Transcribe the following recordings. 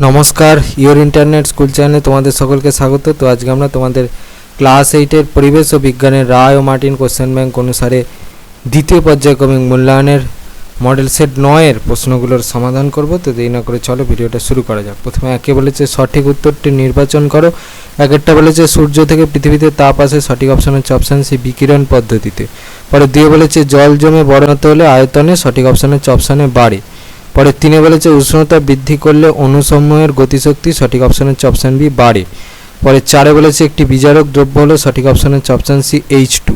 নমস্কার, your internet school চ্যানেলে তোমাদের সকলকে স্বাগত। তো আজকে আমরা তোমাদের ক্লাস 8-এর পরিবেশ ও বিজ্ঞানের রায় ও মার্টিন কোশ্চেন ব্যাংক অনুসারে দ্বিতীয় পর্যায়ক্রমিক মূল্যায়নের মডেল সেট 9-এর প্রশ্নগুলোর সমাধান করব। তো দেরি না করে চলো ভিডিওটা শুরু করা যাক। প্রথমে একে বলেছে সঠিক উত্তরটি নির্বাচন করো। একটা বলেছে সূর্য থেকে পৃথিবীতে তাপ আসে, সঠিক অপশন হচ্ছে অপশান সি বিকিরণ পদ্ধতিতে। পরে 2 বলেছে জল জমে বড় হতে হলে আয়তনে, সঠিক অপশান হচ্ছে অপশানে বাড়ে। পরে 3 বলেছে উষ্ণতা বৃদ্ধি করলে অণুসমূহের গতিশক্তি, সঠিক অপশান হচ্ছে অপশান বি বাড়ে। পরে 4 বলেছে একটি বিজারক দ্রব্য হলো, সঠিক অপশান হচ্ছে অপশান সি H2।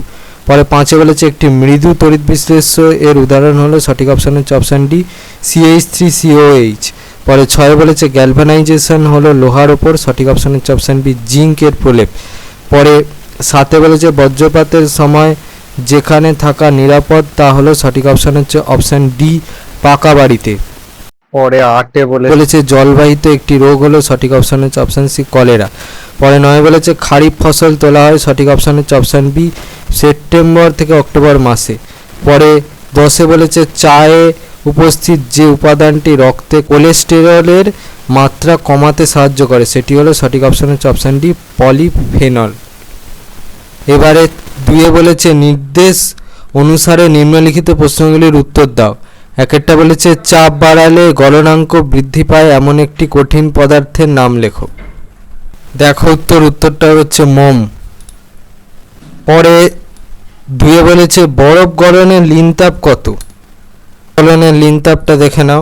পরে 5 বলেছে একটি মৃদু তড়িৎ বিশ্লেষ্য এর উদাহরণ হলো, সঠিক অপশান হচ্ছে অপশান ডি CH3COH। পরে 6 বলেছে গ্যালভানাইজেশন হলো লোহার ওপর, সঠিক অপশান হচ্ছে অপশান বি জিঙ্কের প্রলেপ। পরে 7 বলেছে বজ্রপাতের সময় যেখানে থাকা নিরাপদ তা হলো, সঠিক অপশান হচ্ছে অপশান ডি পাকা বাড়িতে। পরে 8 বলেছে জলবাহিত একটি রোগ হলো, সঠিক অপশান হচ্ছে অপশান সি কলেরা। পরে 9 বলেছে খারিফ ফসল তোলা হয়, সঠিক অপশান হচ্ছে অপশান বি সেপ্টেম্বর থেকে অক্টোবর মাসে। পরে 10 বলেছে চায়ে উপস্থিত যে উপাদানটি রক্তে কোলেস্টেরলের মাত্রা কমাতে সাহায্য করে সেটি হলো, সঠিক অপশান হচ্ছে অপশান ডি পলিফেনল। এবারে 2 বলেছে নির্দেশ অনুসারে নিম্নলিখিত প্রশ্নগুলির উত্তর দাও। একটা বলেছে চাপ বাড়ালে গলনাঙ্ক বৃদ্ধি পায় এমন একটি কঠিন পদার্থের নাম লেখো। দেখো উত্তরটা হচ্ছে মোম। পরে 2 বলেছে বরফ গলনের লিনতাপ কত? গলনের লিনতাপটা দেখে নাও।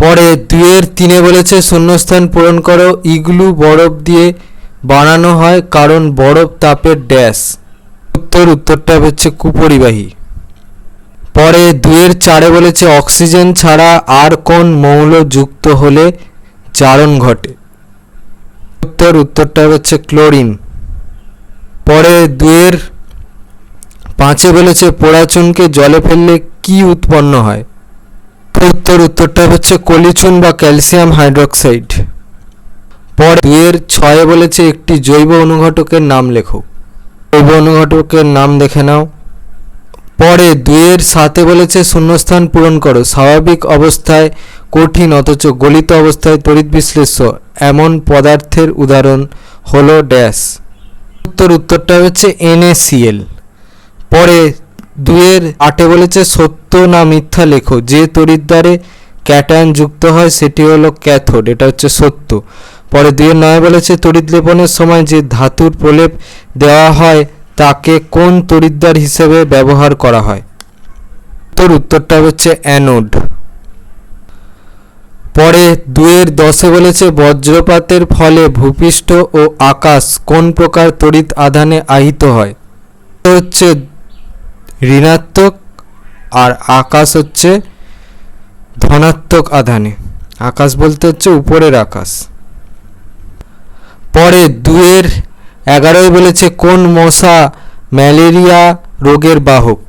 পরে 2-3 বলেছে শূন্যস্থান পূরণ করো। ইগলু বরফ দিয়ে বানানো হয় কারণ বরফ তাপের ড্যাশ। উত্তরটা হচ্ছে কুপরিবাহী। পরে 2-4 বলেছে অক্সিজেন ছাড়া আর কোন মৌল যুক্ত হলে জারণ ঘটে? উত্তরটা হচ্ছে ক্লোরিন। পরে 2-5 বলেছে পোড়াচুনকে জলে ফেললে কি উৎপন্ন হয়? উত্তরটা হচ্ছে কলিচুন বা ক্যালসিয়াম হাইড্রোক্সাইড। পরে 2-6 বলেছে একটি জৈব অনুঘটকের নাম লেখো। জৈব অনুঘটকের নাম দেখে নাও। পরে 2-7 বলেছে শূন্যস্থান পূরণ করো। স্বাভাবিক অবস্থায় কঠিন অথচ গলিত অবস্থায় তড়িৎ বিশ্লেষ্য এমন পদার্থের উদাহরণ হলো ড্যাশ। উত্তরটা হচ্ছে NaCl। পরে 2-8 বলেছে সত্য না মিথ্যা লেখো। যে তড়িৎদ্বারে ক্যাটায়ন যুক্ত হয় সেটি হলো ক্যাথোড, এটা হচ্ছে সত্য। পরে 2-9 বলেছে তড়িৎ লেপনের সময় যে ধাতুর প্রলেপ দেওয়া হয় তাকে কোন তড়িৎদ্বার হিসেবে ব্যবহার করা হয়? উত্তরটা হচ্ছে অ্যানোড। পরে 2-10 বলেছে বজ্রপাতের ফলে ভূপৃষ্ঠ ও আকাশ কোন প্রকার তড়িৎ আধানে আহিত হয়? হচ্ছে ঋণাত্মক আর আকাশ হচ্ছে ধনাত্মক আধানে। আকাশ বলতে হচ্ছে উপরের আকাশ। পরে 2-11 বলেছে কোন মশা ম্যালেরিয়া রোগের বাহক?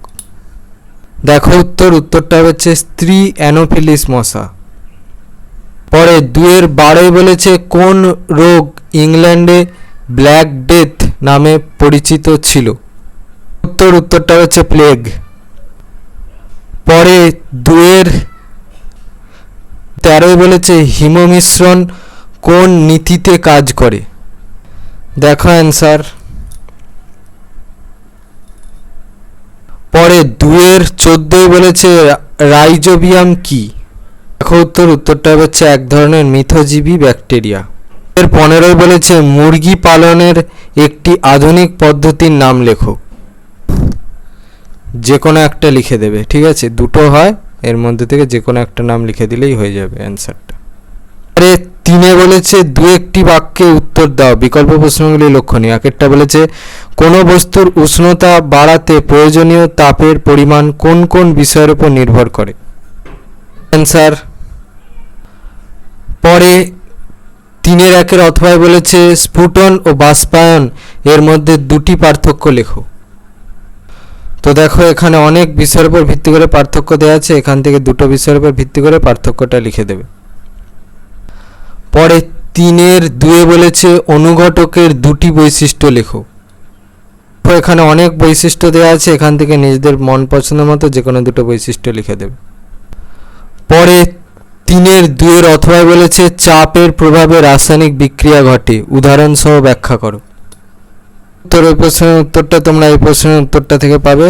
দেখো উত্তরটা হচ্ছে স্ত্রী অ্যানোফিলিস মশা। পরে 2-12 বলেছে কোন রোগ ইংল্যান্ডে ব্ল্যাক ডেথ নামে পরিচিত ছিল? উত্তরটা হচ্ছে প্লেগ। পরে 2-13 বলেছে হিমমিশ্রণ কোন নীতিতে কাজ করে? দেখো অ্যান্সার। পরে 2-14 বলেছে রাইজোবিয়াম কি? দেখো উত্তরটা হচ্ছে এক ধরনের মিথজীবী ব্যাকটেরিয়া। 15 বলেছে মুরগি পালনের একটি আধুনিক পদ্ধতির নাম লেখো। যে কোনো একটা লিখে দেবে, ঠিক আছে? দুটো হয়, এর মধ্যে থেকে যে কোনো একটা নাম লিখে দিলেই হয়ে যাবে অ্যান্সারটা। 3 বলেছে 2-1টি বাক্যে উত্তর দাও। বিকল্প প্রশ্নগুলি লক্ষণীয়। একটা বলেছে কোনো বস্তুর উষ্ণতা বাড়াতে প্রয়োজনীয় তাপের পরিমাণ কোন কোন বিষয়ের উপর নির্ভর করে? অ্যান্সার। পরে 3-1 অথবা বলেছে স্ফুটন ও বাষ্পায়ন এর মধ্যে দুটি পার্থক্য লেখো। তো দেখো এখানে অনেক বিষয়ের উপর ভিত্তি করে পার্থক্য দেওয়া আছে, এখান থেকে দুটো বিষয়ের উপর ভিত্তি করে পার্থক্যটা লিখে দেবে। পরে 3-2 বলেছে অনুঘটকের দুটি বৈশিষ্ট্য লেখো। তো এখানে অনেক বৈশিষ্ট্য দেওয়া আছে, এখান থেকে নিজেদের মন পছন্দ মতো যে কোনো দুটো বৈশিষ্ট্য লিখে দেবে। পরে 3-এর 2-এর অথবা বলেছে চাপের প্রভাবে রাসায়নিক বিক্রিয়া ঘটে, উদাহরণ সহ ব্যাখ্যা করো। এই প্রশ্নের উত্তরটা তোমরা এই প্রশ্নের উত্তরটা থেকে পাবে,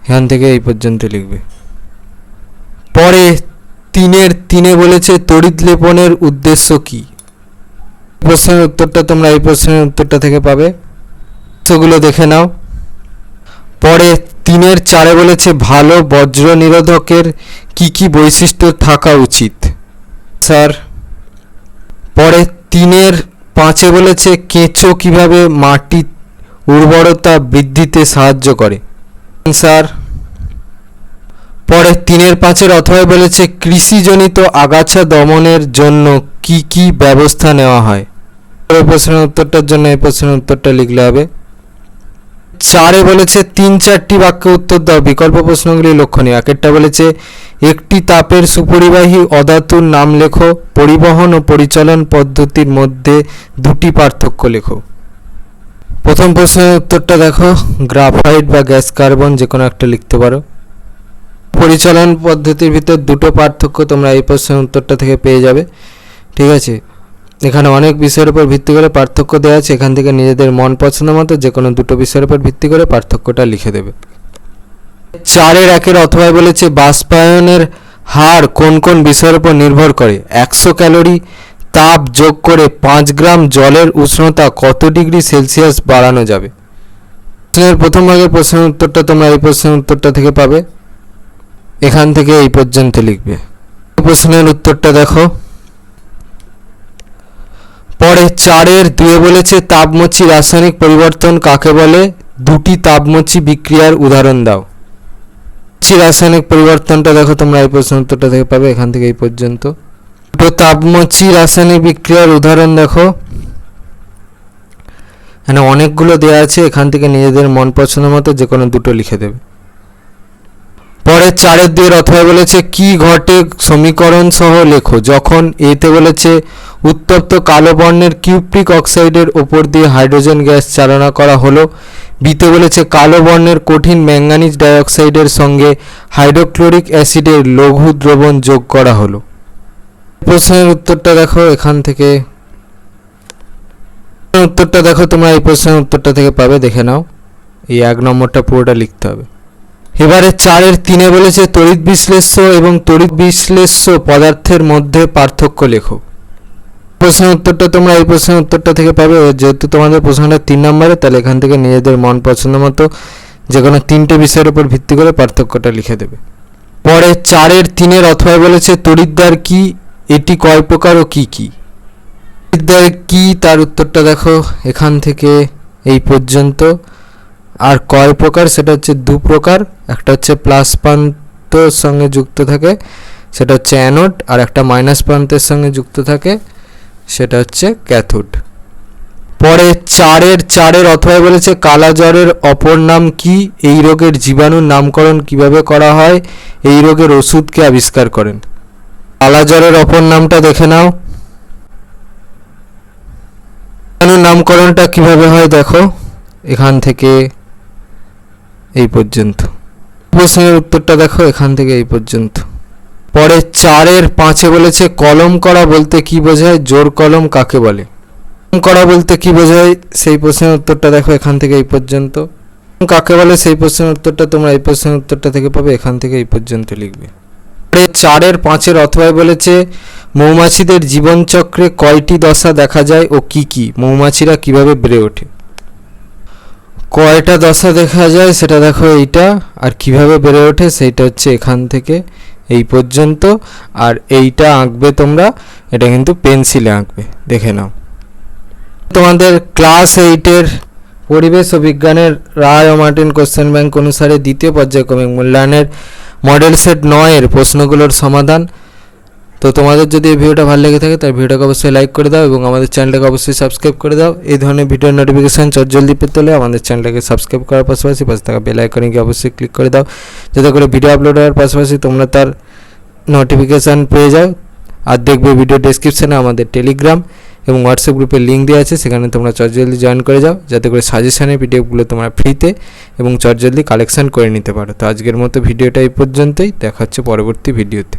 এখান থেকে এই পর্যন্ত লিখবে। পরে 3-এর 3-এ বলেছে তড়িৎ লেপনের উদ্দেশ্য কি? প্রশ্নের উত্তরটা তোমরা এই প্রশ্নের উত্তরটা থেকে পাবে, সেগুলো দেখে নাও। পরে 3-এর 4-এ বলেছে ভালো বজ্র নিরোধকের কি কি বৈশিষ্ট্য থাকা উচিত? স্যার। পরে 3-এর 5-এ বলেছে কেঁচো কিভাবে মাটির উর্বরতা বৃদ্ধিতে সাহায্য করে? স্যার। পরে 3-এর 5-এর অথবা বলেছে কৃষিজনিত আগাছা দমনের জন্য কি কি ব্যবস্থা নেওয়া হয়? এই প্রশ্নের উত্তরটার জন্য এই প্রশ্নের উত্তরটা লিখলে হবে। 4-এ বলেছে 3-4টি বাক্যে উত্তর দাও, বিকল্প প্রশ্নগুলি লক্ষণীয়। একেরটা বলেছে একটি তাপের সুপরিবাহী অধাতুর নাম লেখো, পরিবহন ও পরিচালন পদ্ধতির মধ্যে দুটি পার্থক্য লেখো। প্রথম প্রশ্নের উত্তরটা দেখো, গ্রাফাইট বা গ্যাস কার্বন যে কোনো একটা লিখতে পারো। পরিচালন পদ্ধতির ভিতর দুটো পার্থক্য তোমরা এই প্রশ্নের উত্তরটা থেকে পেয়ে যাবে, ঠিক আছে। এখানে অনেক বিষয়ের উপর ভিত্তি করে পার্থক্য দেওয়া আছে, এখান থেকে নিজেদের মন পছন্দ মতো যে কোনো দুটো বিষয়ের উপর ভিত্তি করে পার্থক্যটা লিখে দেবে। 4-এর 1-এর অথবা বলেছে বাষ্পায়নের হার কোন কোন বিষয়ের উপর নির্ভর করে? 100 ক্যালোরি তাপ যোগ করে 5 গ্রাম জলের উষ্ণতা কত ডিগ্রি সেলসিয়াস বাড়ানো যাবে? প্রথম ভাগের প্রশ্নের উত্তরটা তোমরা এই প্রশ্নের উত্তরটা থেকে পাবে, এখান থেকে এই পর্যন্ত লিখবে। প্রশ্নের উত্তরটা দেখো। পরে 4-এর 2-এ বলেছে তাপমোচী রাসায়নিক পরিবর্তন কাকে বলে? দুটি তাপমোচী বিক্রিয়ার উদাহরণ দাও। রাসায়নিক পরিবর্তনটা দেখো তোমরা এই প্রশ্নের উত্তরটা থেকে পাবে, এখান থেকে এই পর্যন্ত। দুটো তাপমোচী রাসায়নিক বিক্রিয়ার উদাহরণ দেখো, এখানে অনেকগুলো দেওয়া আছে, এখান থেকে নিজেদের মন পছন্দ মতো যে কোনো দুটো লিখে দেবে। পরে 4-এর 2-এর অথবা বলেছে কি ঘটে সমীকরণ সহ লেখো। যখন এতে বলেছে উত্তপ্ত কালো বর্ণের কিউপ্রিক অক্সাইডের ওপর দিয়ে হাইড্রোজেন গ্যাস চালনা করা হলো। বিতে বলেছে কালো বর্ণের কঠিন ম্যাঙ্গানিজ ডাইঅক্সাইডের সঙ্গে হাইড্রোক্লোরিক অ্যাসিডের লঘু দ্রবণ যোগ করা হলো। প্রশ্নের উত্তরটা দেখো, এখান থেকে উত্তরটা দেখো তোমরা এই প্রশ্নের উত্তরটা থেকে পাবে, দেখে নাও। এই 1 নম্বরটা পুরোটা লিখতে হবে। এবারে 4-এর 3-এ বলেছে তড়িৎ বিশ্লেষ্য এবং তড়িৎ বিশ্লেষ্য পদার্থের মধ্যে পার্থক্য লেখো। প্রশ্নের উত্তরটা তোমরা এই প্রশ্নের উত্তরটা থেকে পাবে, যেহেতু তোমাদের প্রশ্নটা 3 নম্বরে, তাহলে এখান থেকে নিজেদের মন পছন্দ মতো যে কোনো 3টে বিষয়ের উপর ভিত্তি করে পার্থক্যটা লিখে দেবে। পরে 4-এর 3-এর অথবা বলেছে তড়িৎদ্বার কি, এটি কয় প্রকার ও কি কি? তড়িৎদ্বার কি তার উত্তরটা দেখো, এখান থেকে এই পর্যন্ত। আর কয় প্রকার সেটা হচ্ছে 2 প্রকার, একটা হচ্ছে প্লাস প্রান্তর সঙ্গে যুক্ত থাকে সেটা হচ্ছে অ্যানোড, আর একটা মাইনাস প্রান্তের সঙ্গে যুক্ত থাকে সেটা হচ্ছে ক্যাথোড। পরে 4-এর অথবা বলেছে কালাজ্বরের অপর নাম কি, এই রোগের জীবাণুর নামকরণ কিভাবে করা হয়, এই রোগের ওষুধকে আবিষ্কার করেন? কালাজ্বরের অপর নামটা দেখে নাও, জীবাণুর নামকরণটা কিভাবে হয় দেখো, এখান থেকে এই পর্যন্ত। প্রশ্নের উত্তরটা দেখো, এখান থেকে এই পর্যন্ত। পরে 4-এর 5-এ বলেছে কলম করা বলতে কি বোঝায়, জোর কলম কাকে বলে? কলম করা বলতে কি বোঝায় সেই প্রশ্নের উত্তরটা দেখো, এখান থেকে এই পর্যন্ত। কাকে বলে সেই প্রশ্নের উত্তরটা তোমরা এই প্রশ্নের উত্তরটা থেকে পাবে, এখান থেকে এই পর্যন্ত লিখবে। পরে 4-এর 5-এর অথবা বলেছে মৌমাছিদের জীবনচক্রে কয়টি দশা দেখা যায় ও কি কি, মৌমাছিরা কিভাবে বেড়ে ওঠে? কয়টা দশা দেখা যায় সেটা দেখো এইটা, আর কিভাবে বেড়ে ওঠে সেইটা হচ্ছে এখান থেকে এই পর্যন্ত। আর এইটা আঁকবে তোমরা, এটা কিন্তু পেন্সিলে আঁকবে, দেখে নাও। তোমাদের ক্লাস 8-এর পরিবেশ ও বিজ্ঞানের রায় ও মার্টিন কোশ্চেন ব্যাংক অনুসারে দ্বিতীয় পর্যায়ক্রমিক মূল্যায়নের মডেল সেট 9-এর প্রশ্নগুলোর সমাধান। তো তোমাদের যদি এই ভিডিওটা ভালো লেগে থাকে তাহলে ভিডিওটাকে অবশ্যই লাইক করে দাও এবং আমাদের চ্যানেলটাকে অবশ্যই সাবস্ক্রাইব করে দাও। এই ধরনের ভিডিওর নোটিফিকেশান জলদি পেতে হলে আমাদের চ্যানেলটাকে সাবস্ক্রাইব করার পাশাপাশি পাশে থাকা বেল আইকনে গিয়ে অবশ্যই ক্লিক করে দাও, যাতে করে ভিডিও আপলোড হওয়ার পাশাপাশি তোমরা তার নোটিফিকেশান পেয়ে যাও। আর দেখবে ভিডিও ডেসক্রিপশানে আমাদের টেলিগ্রাম এবং হোয়াটসঅ্যাপ গ্রুপের লিঙ্ক দেওয়া আছে, সেখানে তোমরা জলদি জয়েন করে যাও, যাতে করে সাজেশনের পিডিএফগুলো তোমরা ফ্রিতে এবং জলদি কালেকশান করে নিতে পারো। তো আজকের মতো ভিডিওটা এই পর্যন্তই, দেখা হচ্ছে পরবর্তী ভিডিওতে।